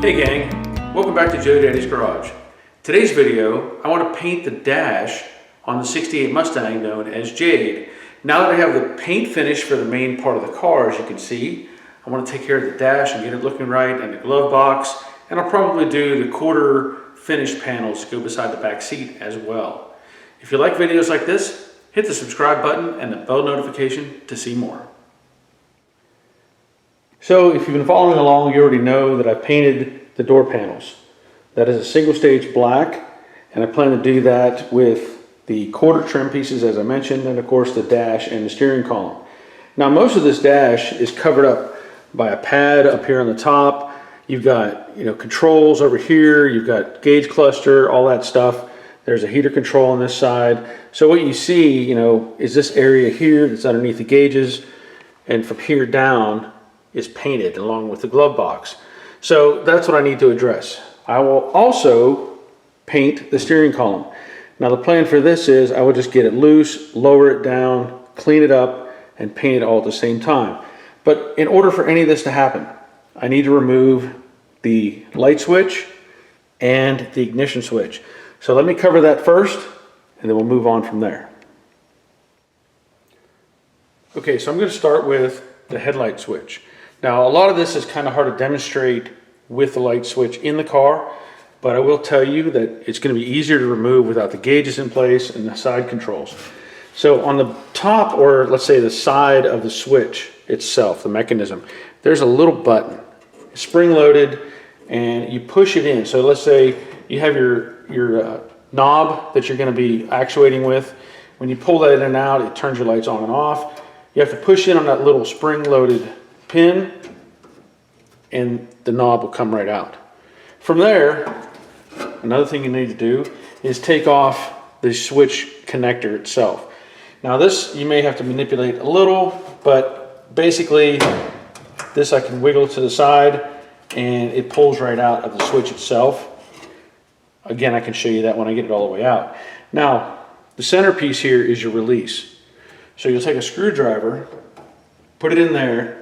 Hey gang, welcome back to Jade's Garage. Today's video, I want to paint the dash on the 68 Mustang known as Jade. Now that I have the paint finish for the main part of the car, as you can see, I want to take care of the dash and get it looking right and the glove box, and I'll probably do the quarter finished panels to go beside the back seat as well. If you like videos like this, hit the subscribe button and the bell notification to see more. So if you've been following along, you already know that I painted the door panels. That is a single stage black, and I plan to do that with the quarter trim pieces as I mentioned, and of course the dash and the steering column. Now most of this dash is covered up by a pad up here on the top. You've got controls over here, you've got gauge cluster, all that stuff. There's a heater control on this side. So what you see is this area here that's underneath the gauges, and from here down is painted along with the glove box. So that's what I need to address. I will also paint the steering column. Now the plan for this is I will just get it loose, lower it down, clean it up, and paint it all at the same time. But in order for any of this to happen, I need to remove the light switch and the ignition switch. So let me cover that first, and then we'll move on from there. Okay, so I'm going to start with the headlight switch. Now a lot of this is kind of hard to demonstrate with the light switch in the car, but I will tell you that it's going to be easier to remove without the gauges in place and the side controls. So on the top, or let's say the side of the switch itself, the mechanism, there's a little button, spring loaded, and you push it in. So let's say you have your knob that you're going to be actuating with. When you pull that in and out, it turns your lights on and off. You have to push in on that little spring loaded pin, and the knob will come right out. From there, another thing you need to do is take off the switch connector itself. Now this you may have to manipulate a little, but basically this I can wiggle to the side and it pulls right out of the switch itself. Again, I can show you that when I get it all the way out. Now the centerpiece here is your release. So you'll take a screwdriver, put it in there,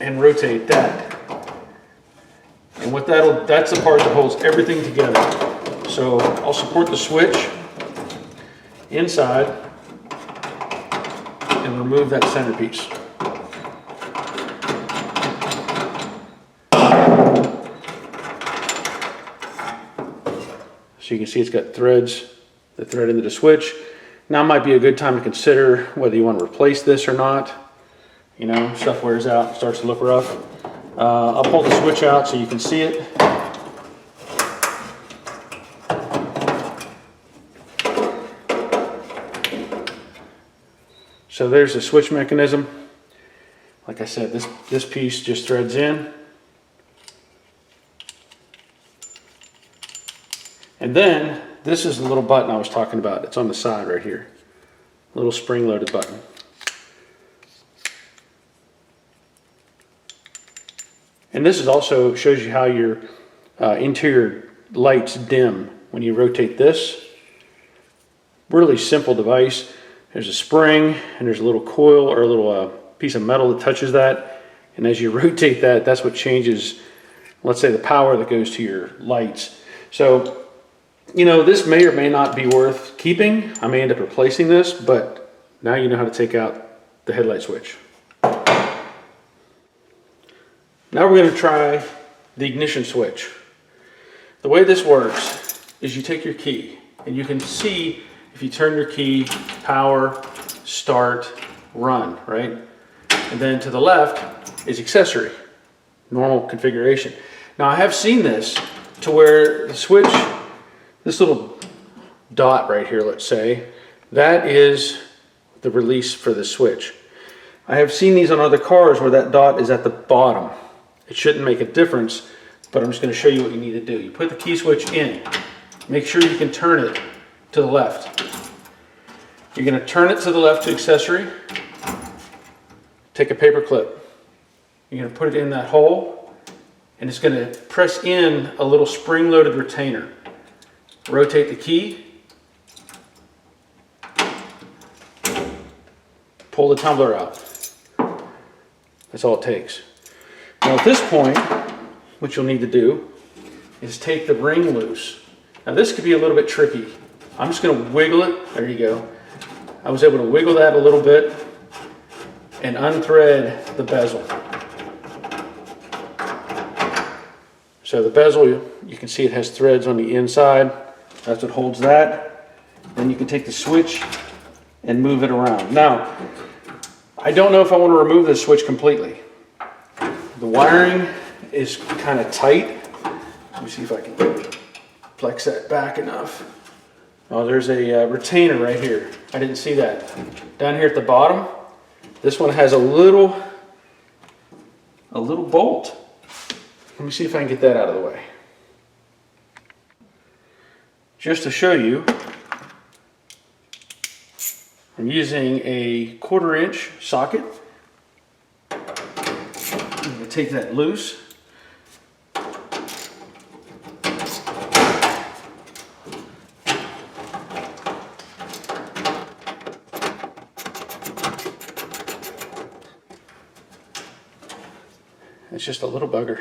and rotate that. And what that's the part that holds everything together. So I'll support the switch inside and remove that centerpiece. So you can see it's got threads that thread into the switch. Now might be a good time to consider whether you want to replace this or not. Stuff wears out, starts to look rough. I'll pull the switch out so you can see it. So there's the switch mechanism. Like I said, this piece just threads in. And then this is the little button I was talking about. It's on the side right here. A little spring-loaded button. And this is also shows you how your interior lights dim when you rotate this. Really simple device. There's a spring and there's a little coil or a little piece of metal that touches that. And as you rotate that, that's what changes, let's say, the power that goes to your lights. So, this may or may not be worth keeping. I may end up replacing this, but now you know how to take out the headlight switch. Now we're going to try the ignition switch. The way this works is you take your key, and you can see if you turn your key, power, start, run, right? And then to the left is accessory, normal configuration. Now I have seen this to where the switch, this little dot right here, let's say, that is the release for the switch. I have seen these on other cars where that dot is at the bottom. It shouldn't make a difference, but I'm just going to show you what you need to do. You put the key switch in. Make sure you can turn it to the left. You're going to turn it to the left to accessory. Take a paper clip. You're going to put it in that hole, and it's going to press in a little spring-loaded retainer. Rotate the key. Pull the tumbler out. That's all it takes. Now at this point, what you'll need to do is take the ring loose. Now this could be a little bit tricky. I'm just going to wiggle it. There you go. I was able to wiggle that a little bit and unthread the bezel. So the bezel, you can see it has threads on the inside. That's what holds that. Then you can take the switch and move it around. Now, I don't know if I want to remove this switch completely. The wiring is kind of tight. Let me see if I can flex that back enough. Oh, there's a retainer right here. I didn't see that. Down here at the bottom, this one has a little bolt. Let me see if I can get that out of the way. Just to show you, I'm using a 1/4 inch socket. I'm going to take that loose. It's just a little bugger.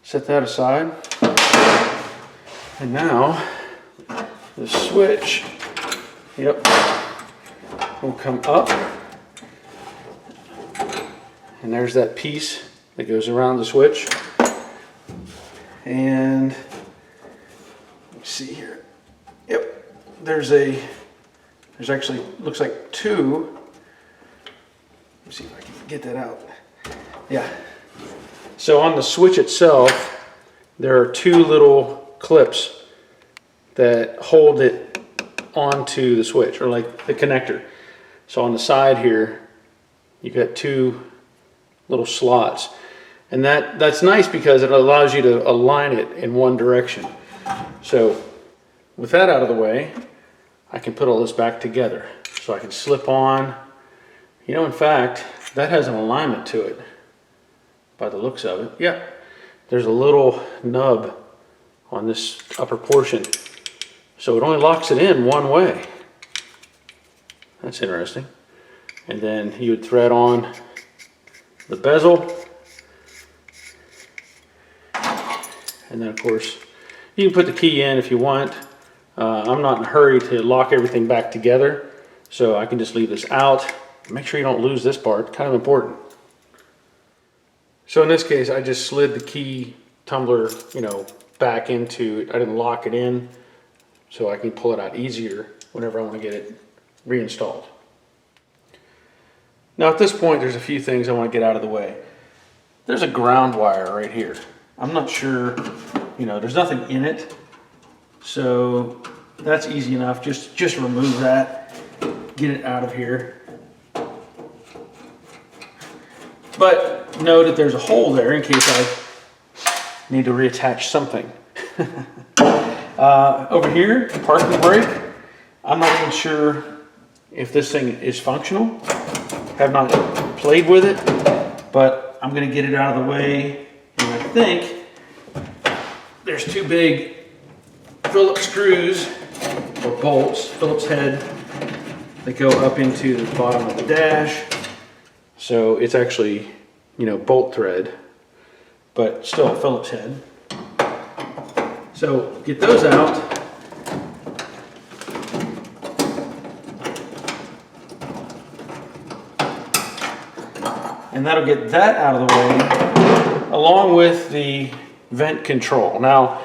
Set that aside. And now the switch, yep, will come up. And there's that piece that goes around the switch. And let's see here. Yep, there's actually, looks like two. Let's see if I can get that out. Yeah. So on the switch itself, there are two little clips that hold it onto the switch, or like the connector. So on the side here, you got two little slots. And that's nice because it allows you to align it in one direction. So with that out of the way, I can put all this back together. So I can slip on, you know, in fact, that has an alignment to it. By the looks of it, yeah, there's a little nub on this upper portion, so it only locks it in one way. That's interesting. And then you would thread on the bezel, and then of course you can put the key in if you want. I'm not in a hurry to lock everything back together, so I can just leave this out. Make sure you don't lose this part, kind of important. So in this case, I just slid the key tumbler, you know, back into it. I didn't lock it in, so I can pull it out easier whenever I want to get it reinstalled. Now at this point, there's a few things I want to get out of the way. There's a ground wire right here. I'm not sure, you know, there's nothing in it, so that's easy enough. Just remove that, get it out of here. But know that there's a hole there in case I need to reattach something. Over here, parking brake. I'm not even sure if this thing is functional. Have not played with it, but I'm going to get it out of the way. And I think there's two big Phillips screws or bolts, Phillips head, that go up into the bottom of the dash. So it's actually, you know, bolt thread, but still a Phillips head. So get those out. And that'll get that out of the way, along with the vent control. Now,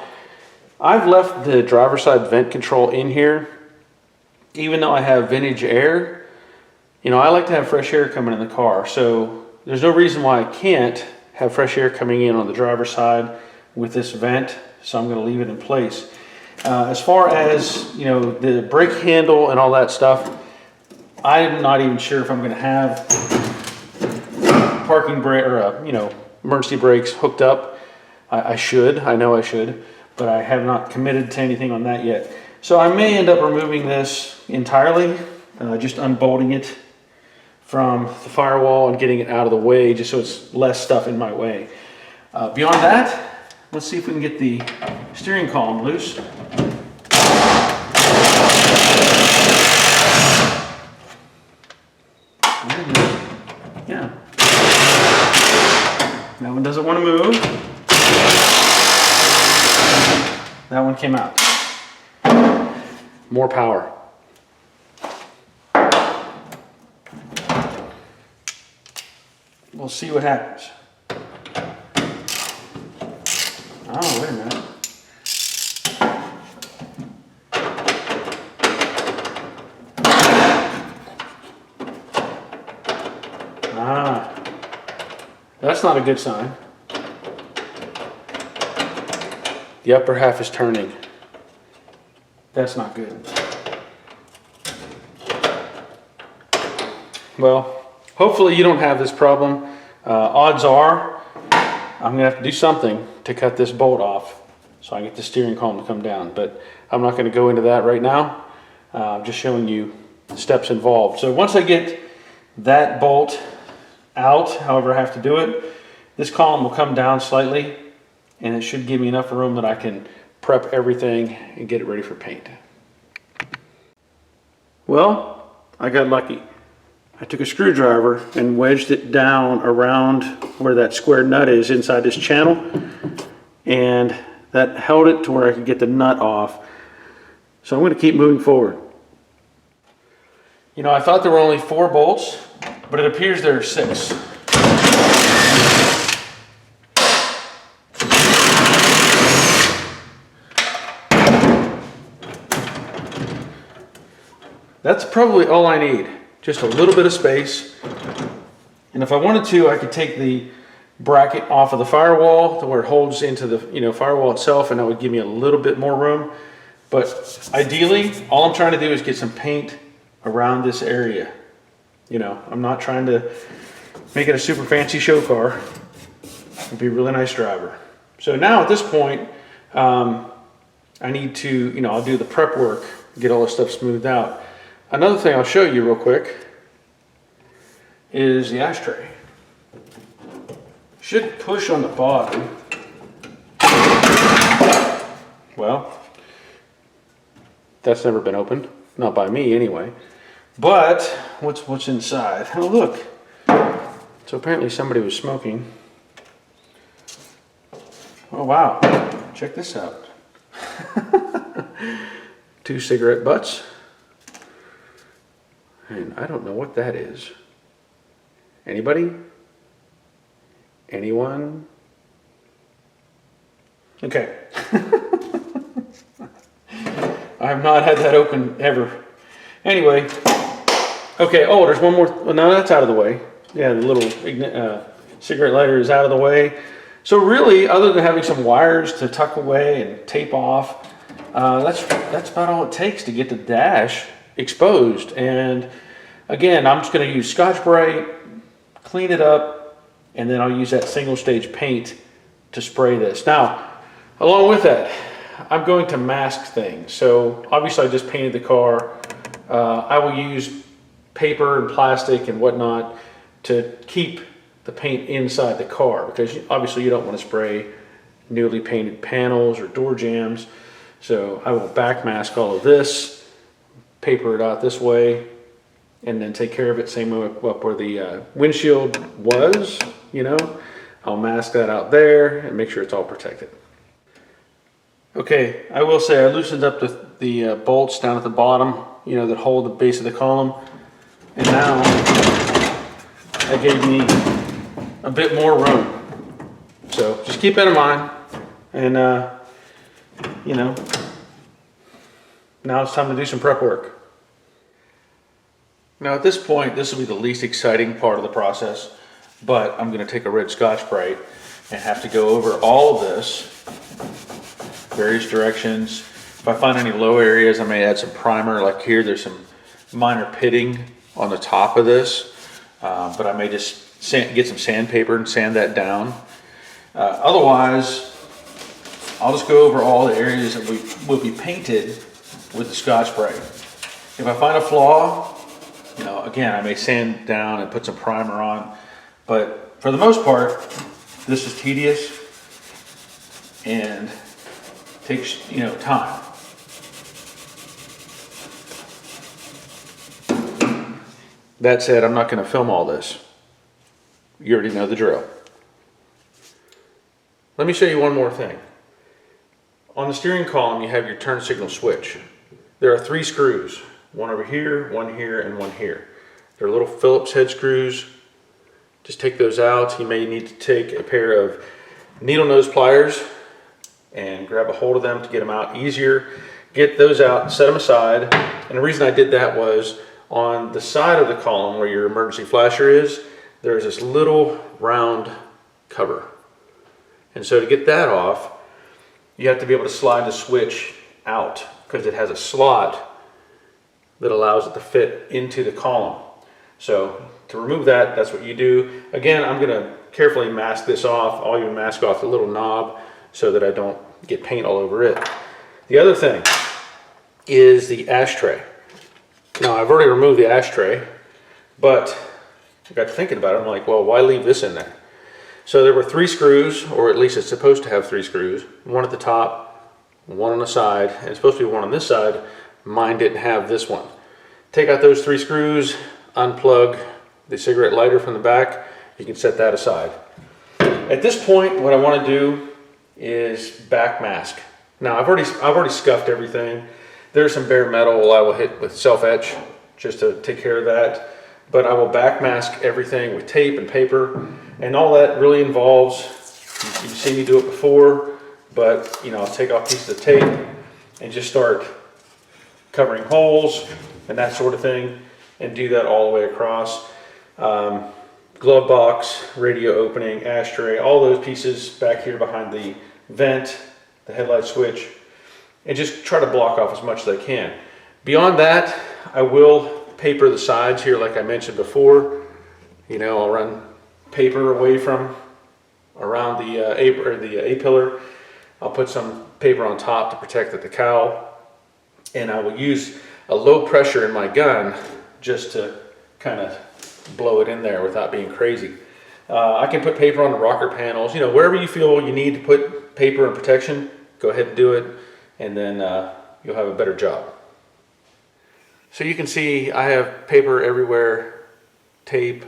I've left the driver's side vent control in here, even though I have vintage air. You know, I like to have fresh air coming in the car, so there's no reason why I can't have fresh air coming in on the driver's side with this vent, so I'm going to leave it in place. As far as, you know, the brake handle and all that stuff, I'm not even sure if I'm going to have parking brake or, you know, emergency brakes hooked up. I should, I know I should, but I have not committed to anything on that yet. So I may end up removing this entirely, just unbolting it from the firewall and getting it out of the way just so it's less stuff in my way. Beyond that, let's see if we can get the steering column loose. Yeah. That one doesn't want to move. that one came out. More power. We'll see what happens. Oh, wait a minute. That's not a good sign. The upper half is turning. That's not good. Well, hopefully you don't have this problem. Odds are I'm gonna have to do something to cut this bolt off so I get the steering column to come down, but I'm not gonna go into that right now. I'm just showing you the steps involved. So once I get that bolt out, however I have to do it, this column will come down slightly and it should give me enough room that I can prep everything and get it ready for paint. Well, I got lucky. I took a screwdriver and wedged it down around where that square nut is inside this channel, and that held it to where I could get the nut off. So I'm going to keep moving forward. You know, I thought there were only 4 bolts, but it appears there are 6. That's probably all I need. Just a little bit of space. And if I wanted to, I could take the bracket off of the firewall to where it holds into the firewall itself, and that would give me a little bit more room. But ideally, all I'm trying to do is get some paint around this area. You know, I'm not trying to make it a super fancy show car. It'd be a really nice driver. So now at this point, I need to, I'll do the prep work, get all this stuff smoothed out. Another thing I'll show you real quick is the ashtray. Should push on the bottom. Well, that's never been opened, not by me anyway. But what's inside? Oh, look. So apparently somebody was smoking. Oh wow, check this out. 2 cigarette butts. And I don't know what that is. Anybody? Anyone? Okay. I have not had that open ever. Anyway. Okay, oh, there's one more. Well, no, that's out of the way. Yeah, the little cigarette lighter is out of the way. So really, other than having some wires to tuck away and tape off, that's about all it takes to get the dash exposed. And again, I'm just going to use Scotch-Brite, clean it up, and then I'll use that single stage paint to spray this. Now, along with that, I'm going to mask things. So obviously I just painted the car. I will use paper and plastic and whatnot to keep the paint inside the car, because obviously you don't want to spray newly painted panels or door jambs. So I will back mask all of this, paper it out this way, and then take care of it same way up where the windshield was, I'll mask that out there and make sure it's all protected. Okay, I will say I loosened up the bolts down at the bottom, that hold the base of the column. And now that gave me a bit more room. So just keep that in mind. And, now it's time to do some prep work. Now at this point, this will be the least exciting part of the process, but I'm going to take a red Scotch-Brite and have to go over all of this, various directions. If I find any low areas, I may add some primer. Like here, there's some minor pitting on the top of this, but I may just get some sandpaper and sand that down. Otherwise, I'll just go over all the areas that will be painted with the Scotch-Brite. If I find a flaw, again, I may sand down and put some primer on, but for the most part, this is tedious and takes, time. That said, I'm not going to film all this. You already know the drill. Let me show you one more thing. On the steering column, you have your turn signal switch. There are 3 screws, one over here, one here, and one here. They're little Phillips head screws. Just take those out. You may need to take a pair of needle nose pliers and grab a hold of them to get them out easier. Get those out, set them aside. And the reason I did that was on the side of the column where your emergency flasher is, there's this little round cover. And so to get that off, you have to be able to slide the switch out because it has a slot that allows it to fit into the column. So to remove that, that's what you do. Again, I'm going to carefully mask this off. I'll even mask off the little knob so that I don't get paint all over it. The other thing is the ashtray. Now I've already removed the ashtray, but I got to thinking about it. I'm like, well, why leave this in there? So there were 3 screws, or at least it's supposed to have 3 screws. One at the top, one on the side, and it's supposed to be one on this side. Mine didn't have this one. Take out those 3 screws, unplug the cigarette lighter from the back. You can set that aside. At this point, what I want to do is back mask. Now I've already scuffed everything. There's some bare metal I will hit with self-etch just to take care of that. But I will back mask everything with tape and paper, and all that really involves, you've seen me do it before, but I'll take off pieces of tape and just start covering holes and that sort of thing, and do that all the way across. Glove box, radio opening, ashtray, all those pieces back here behind the vent, the headlight switch, and just try to block off as much as I can. Beyond that, I will paper the sides here like I mentioned before. I'll run paper away from around the A-pillar. I'll put some paper on top to protect the cowl, and I will use a low pressure in my gun just to kind of blow it in there without being crazy. I can put paper on the rocker panels. Wherever you feel you need to put paper and protection, go ahead and do it, and then you'll have a better job. So you can see I have paper everywhere, tape.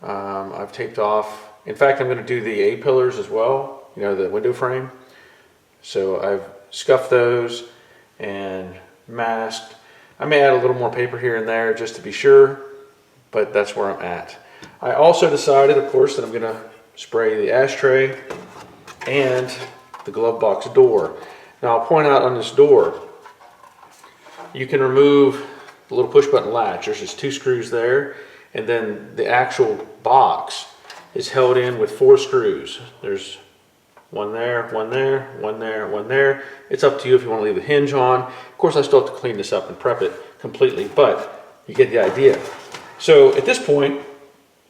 I've taped off. In fact, I'm going to do the A-pillars as well, the window frame. So I've scuffed those and masked. I may add a little more paper here and there just to be sure, but that's where I'm at. I also decided, of course, that I'm going to spray the ashtray and the glove box door. Now I'll point out on this door, you can remove the little push button latch. There's just 2 screws there, and then the actual box is held in with 4 screws. There's one there, one there, one there, one there. It's up to you if you want to leave the hinge on. Of course, I still have to clean this up and prep it completely, but you get the idea. So at this point,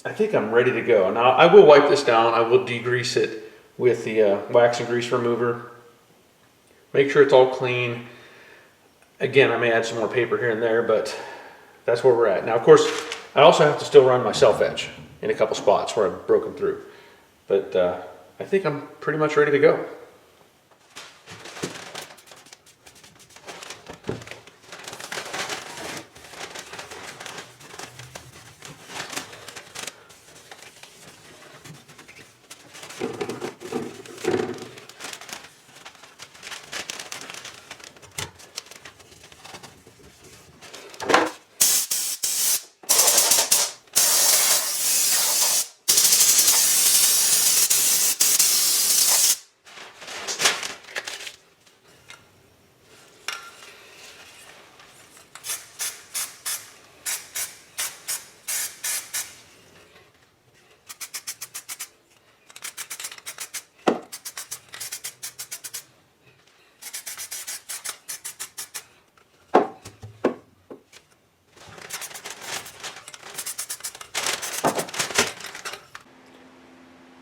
I think I'm ready to go. Now I will wipe this down. I will degrease it with the wax and grease remover. Make sure it's all clean. Again, I may add some more paper here and there, but that's where we're at. Now, of course, I also have to still run my self-etch in a couple spots where I've broken through. But I think I'm pretty much ready to go.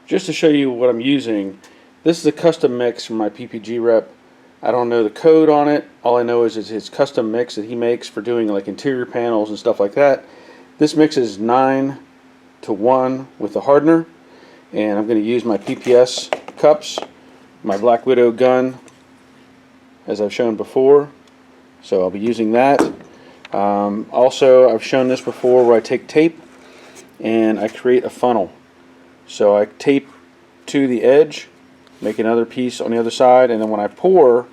Just to show you what I'm using, this is a custom mix from my PPG rep. I don't know the code on it. All I know is it's his custom mix that he makes for doing like interior panels and stuff like that. This mix is 9-to-1 with the hardener, and I'm going to use my PPS cups, my Black Widow gun, as I've shown before. So I'll be using that. Also, I've shown this before where I take tape and I create a funnel. So I tape to the edge make another piece on the other side, and then when I pour,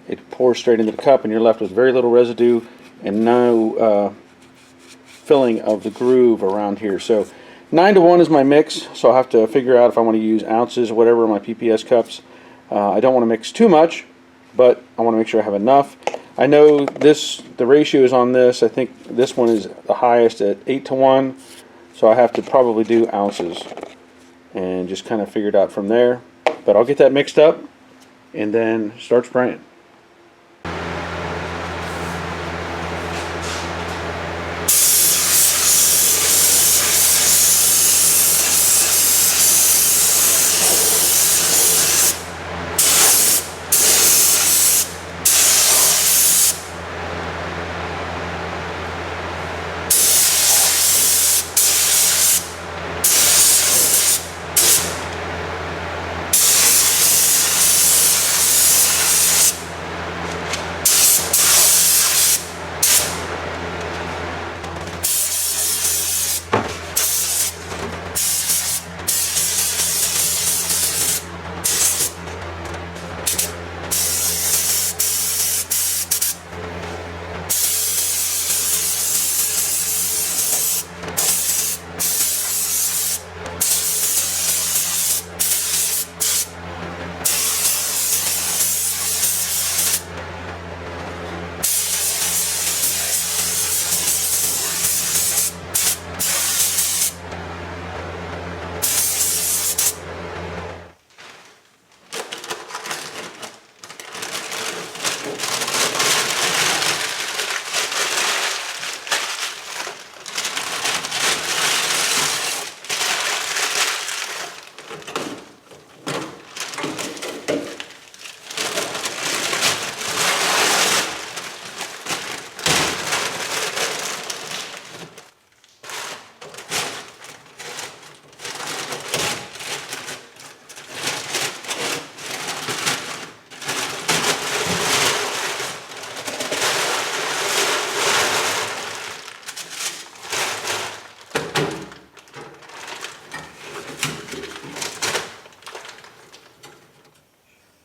it pours straight into the cup, and you're left with very little residue and no filling of the groove around here. So 9-to-1 is my mix, so I'll have to figure out if I want to use ounces or whatever in my PPS cups. I don't want to mix too much, but I want to make sure I have enough. I know the ratio is on this. I think this one is the highest at 8-to-1, so I have to probably do ounces and just kind of figure it out from there. But I'll get that mixed up and then start spraying.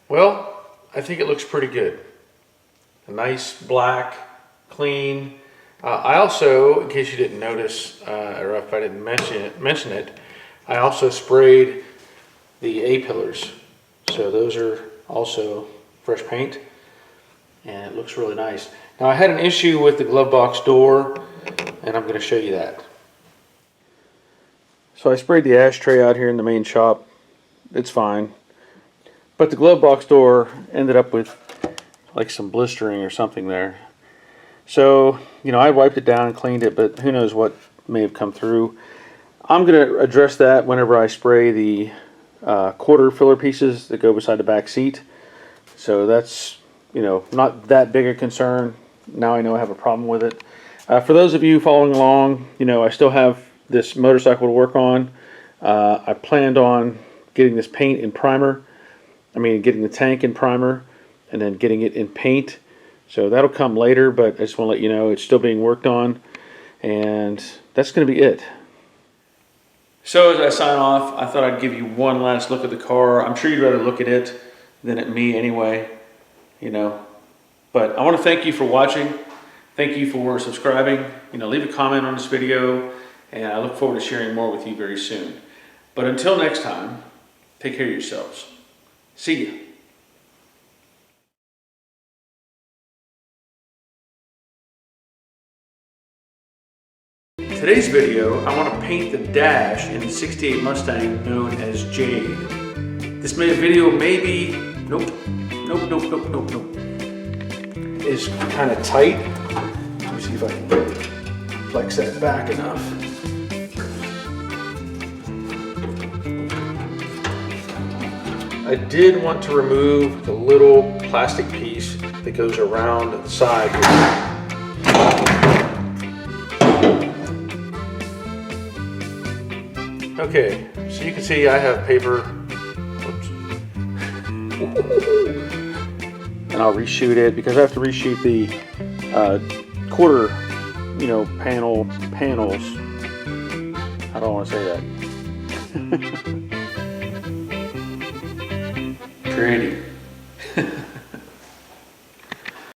Well, I think it looks pretty good. A nice black, clean. I also, in case you didn't notice, or if I didn't mention it, I also sprayed the A-pillars. So those are also fresh paint, and it looks really nice. Now I had an issue with the glove box door, and I'm going to show you that. So I sprayed the ashtray out here in the main shop. It's fine. But the glove box door ended up with like some blistering or something there. So, you know, I wiped it down and cleaned it, but who knows what may have come through. I'm going to address that whenever I spray the quarter filler pieces that go beside the back seat. So that's, you know, not that big a concern. Now I know I have a problem with it. For those of you following along, you know, I still have this motorcycle to work on. I planned on getting this paint in primer. Getting the tank in primer and then getting it in paint. So that'll come later, but I just want to let you know it's still being worked on, and that's going to be it. So as I sign off, I thought I'd give you one last look at the car. I'm sure you'd rather look at it than at me anyway, you know. But I want to thank you for watching. Thank you for subscribing. You know, leave a comment on this video, and I look forward to sharing more with you very soon. But until next time, take care of yourselves. See ya. In today's video, I want to paint the dash in the 68 Mustang known as Jade. This video may be, nope, is kind of tight. Let me see if I can flex that back enough. I did want to remove the little plastic piece that goes around the side here. Okay, so you can see I have paper. Whoops. And I'll reshoot it because I have to reshoot the quarter, you know, panels. I don't want to say that. Granny.